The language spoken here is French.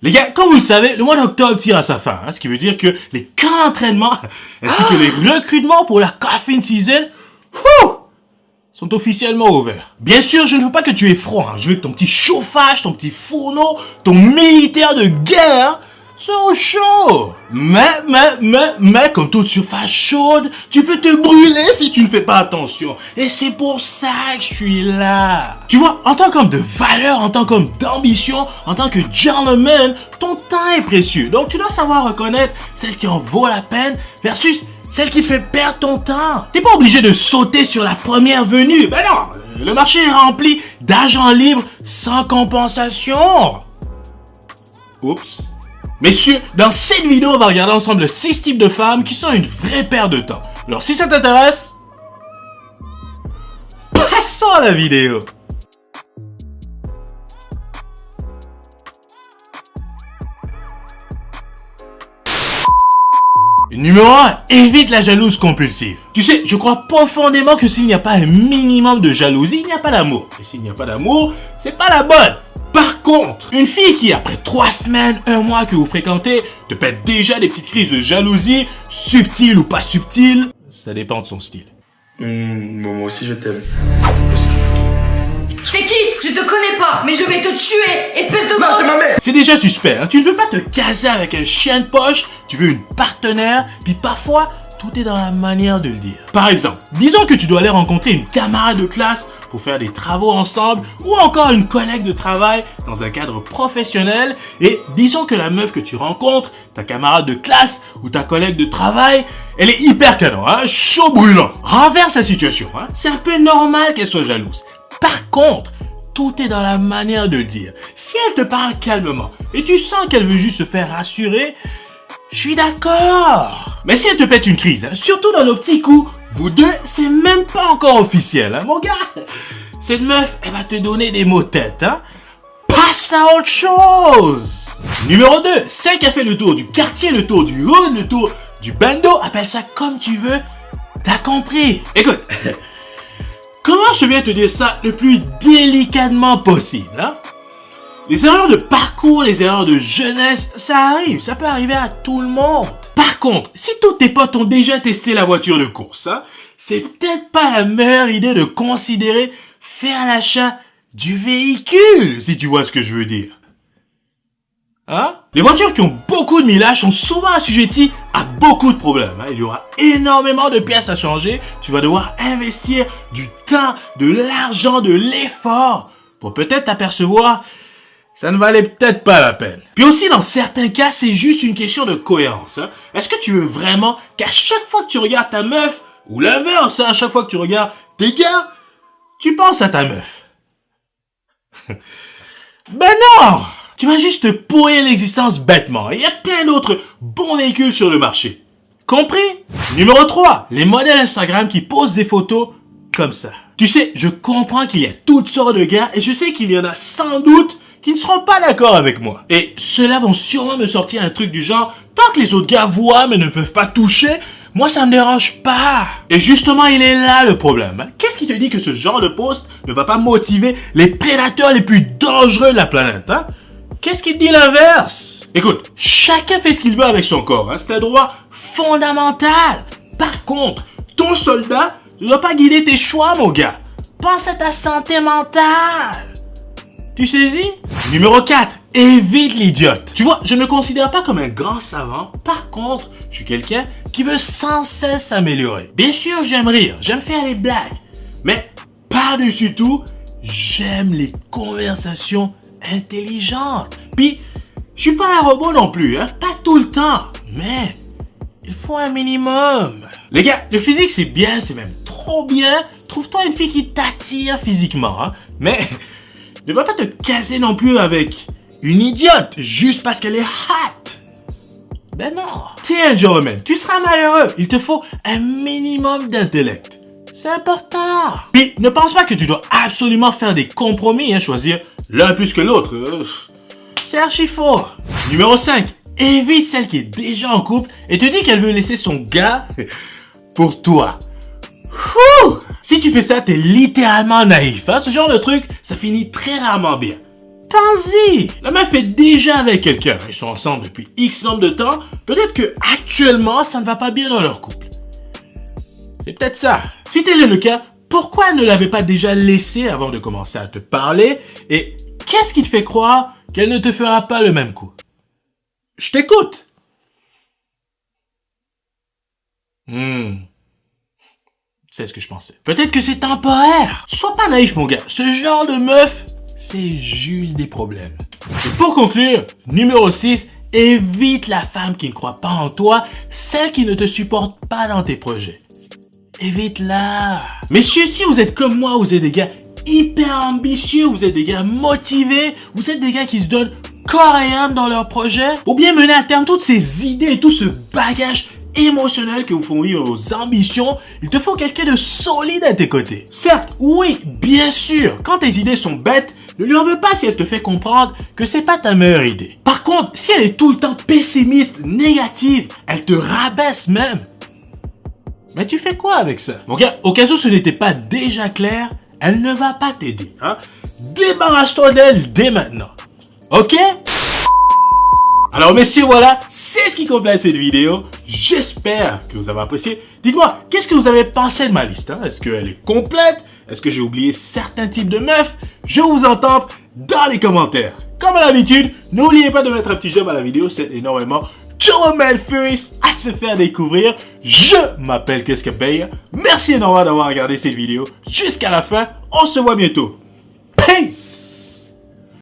Les gars, comme vous le savez, le mois d'octobre tire à sa fin, ce qui veut dire que les camps d'entraînement ainsi que les recrutements pour la Coffin Season sont officiellement ouverts. Bien sûr, je ne veux pas que tu aies froid, je veux que ton petit chauffage, ton petit fourneau, ton militaire de guerre soit au chaud. Mais, comme toute surface chaude, tu peux te brûler si tu ne fais pas attention. Et c'est pour ça que je suis là. Tu vois, en tant qu'homme de valeur, en tant qu'homme d'ambition, en tant que gentleman, ton temps est précieux. Donc tu dois savoir reconnaître celle qui en vaut la peine versus celle qui te fait perdre ton temps. T'es pas obligé de sauter sur la première venue. Ben non, le marché est rempli d'agents libres sans compensation. Oups. Messieurs, dans cette vidéo, on va regarder ensemble 6 types de femmes qui sont une vraie perte de temps. Alors si ça t'intéresse, passons à la vidéo. Numéro 1, évite la jalouse compulsive. Tu sais, je crois profondément que s'il n'y a pas un minimum de jalousie, il n'y a pas d'amour. Et s'il n'y a pas d'amour, c'est pas la bonne. Par contre, une fille qui, après 3 semaines, 1 mois que vous fréquentez, te pète déjà des petites crises de jalousie, subtiles ou pas subtiles, ça dépend de son style. Moi aussi je t'aime. C'est qui? Je te connais pas, mais je vais te tuer, espèce de... Non, c'est ma mère! C'est déjà suspect, Tu ne veux pas te caser avec un chien de poche, tu veux une partenaire, puis parfois, tout est dans la manière de le dire. Par exemple, disons que tu dois aller rencontrer une camarade de classe pour faire des travaux ensemble, ou encore une collègue de travail dans un cadre professionnel, et disons que la meuf que tu rencontres, ta camarade de classe ou ta collègue de travail, elle est hyper canon, chaud brûlant. Renverse la situation, c'est un peu normal qu'elle soit jalouse. Par contre, tout est dans la manière de le dire. Si elle te parle calmement et tu sens qu'elle veut juste se faire rassurer, je suis d'accord. Mais si elle te pète une crise, surtout dans l'optique où vous deux, c'est même pas encore officiel, mon gars. Cette meuf, elle va te donner des mots de tête, Passe à autre chose. Numéro 2, celle qui a fait le tour du quartier, le tour du hood, le tour du bando, appelle ça comme tu veux, t'as compris. Écoute, comment je viens te dire ça le plus délicatement possible, Les erreurs de parcours, les erreurs de jeunesse, ça arrive, ça peut arriver à tout le monde. Par contre, si tous tes potes ont déjà testé la voiture de course, c'est peut-être pas la meilleure idée de considérer faire l'achat du véhicule, si tu vois ce que je veux dire. Les voitures qui ont beaucoup de millage sont souvent assujetties à beaucoup de problèmes. Il y aura énormément de pièces à changer. Tu vas devoir investir du temps, de l'argent, de l'effort pour peut-être t'apercevoir que ça ne valait peut-être pas la peine. Puis aussi, dans certains cas, c'est juste une question de cohérence. Est-ce que tu veux vraiment qu'à chaque fois que tu regardes ta meuf, ou l'inverse, à chaque fois que tu regardes tes gars, tu penses à ta meuf? Ben non! Tu vas juste te pourrir l'existence bêtement. Il y a plein d'autres bons véhicules sur le marché. Compris? Numéro 3. Les modèles Instagram qui posent des photos comme ça. Tu sais, je comprends qu'il y a toutes sortes de gars et je sais qu'il y en a sans doute qui ne seront pas d'accord avec moi. Et ceux-là vont sûrement me sortir un truc du genre « Tant que les autres gars voient mais ne peuvent pas toucher, moi ça me dérange pas ». Et justement, il est là le problème. Qu'est-ce qui te dit que ce genre de post ne va pas motiver les prédateurs les plus dangereux de la planète, Qu'est-ce qui te dit l'inverse? Écoute, chacun fait ce qu'il veut avec son corps, c'est un droit fondamental. Par contre, ton soldat ne doit pas guider tes choix, mon gars. Pense à ta santé mentale. Tu saisis? Numéro 4, évite l'idiote. Tu vois, je ne me considère pas comme un grand savant. Par contre, je suis quelqu'un qui veut sans cesse s'améliorer. Bien sûr, j'aime rire, j'aime faire les blagues. Mais par-dessus tout, j'aime les conversations intelligente. Puis, je suis pas un robot non plus, pas tout le temps. Mais, il faut un minimum. Les gars, le physique c'est bien, c'est même trop bien. Trouve-toi une fille qui t'attire physiquement, Mais, ne va pas te caser non plus avec une idiote juste parce qu'elle est hot. Ben non. T'es un gentleman, tu seras malheureux. Il te faut un minimum d'intellect. C'est important. Puis, ne pense pas que tu dois absolument faire des compromis, choisir l'un plus que l'autre. C'est archi faux. Numéro 5. Évite celle qui est déjà en couple et te dit qu'elle veut laisser son gars pour toi. Si tu fais ça, t'es littéralement naïf. Ce genre de truc, ça finit très rarement bien. pense-y. La meuf est déjà avec quelqu'un. Ils sont ensemble depuis X nombre de temps. Peut-être que actuellement, ça ne va pas bien dans leur couple. C'est peut-être ça. Si tel est le cas, pourquoi elle ne l'avait pas déjà laissé avant de commencer à te parler? Et qu'est-ce qui te fait croire qu'elle ne te fera pas le même coup? Je t'écoute. C'est ce que je pensais. Peut-être que c'est temporaire. Sois pas naïf, mon gars. Ce genre de meuf, c'est juste des problèmes. Et pour conclure, numéro 6, évite la femme qui ne croit pas en toi, celle qui ne te supporte pas dans tes projets. Évite-la. Messieurs, si vous êtes comme moi, vous êtes des gars hyper ambitieux, vous êtes des gars motivés, vous êtes des gars qui se donnent corps et âme dans leurs projets, ou bien mener à terme toutes ces idées et tout ce bagage émotionnel que vous font vivre vos ambitions, il te faut quelqu'un de solide à tes côtés. Certes, oui, bien sûr, quand tes idées sont bêtes, ne lui en veux pas si elle te fait comprendre que c'est pas ta meilleure idée. Par contre, si elle est tout le temps pessimiste, négative, elle te rabaisse même, mais tu fais quoi avec ça? Mon gars, au cas où ce n'était pas déjà clair, elle ne va pas t'aider. Hein? Débarrasse-toi d'elle dès maintenant. Ok? Alors messieurs, voilà, c'est ce qui complète cette vidéo. J'espère que vous avez apprécié. Dites-moi, qu'est-ce que vous avez pensé de ma liste? Hein? Est-ce qu'elle est complète? Est-ce que j'ai oublié certains types de meufs? Je vous entends dans les commentaires. Comme à l'habitude, n'oubliez pas de mettre un petit j'aime à la vidéo, c'est énormément Choloman Furious à se faire découvrir. Je m'appelle Keskabeya. Merci énormément d'avoir regardé cette vidéo jusqu'à la fin. On se voit bientôt. Peace!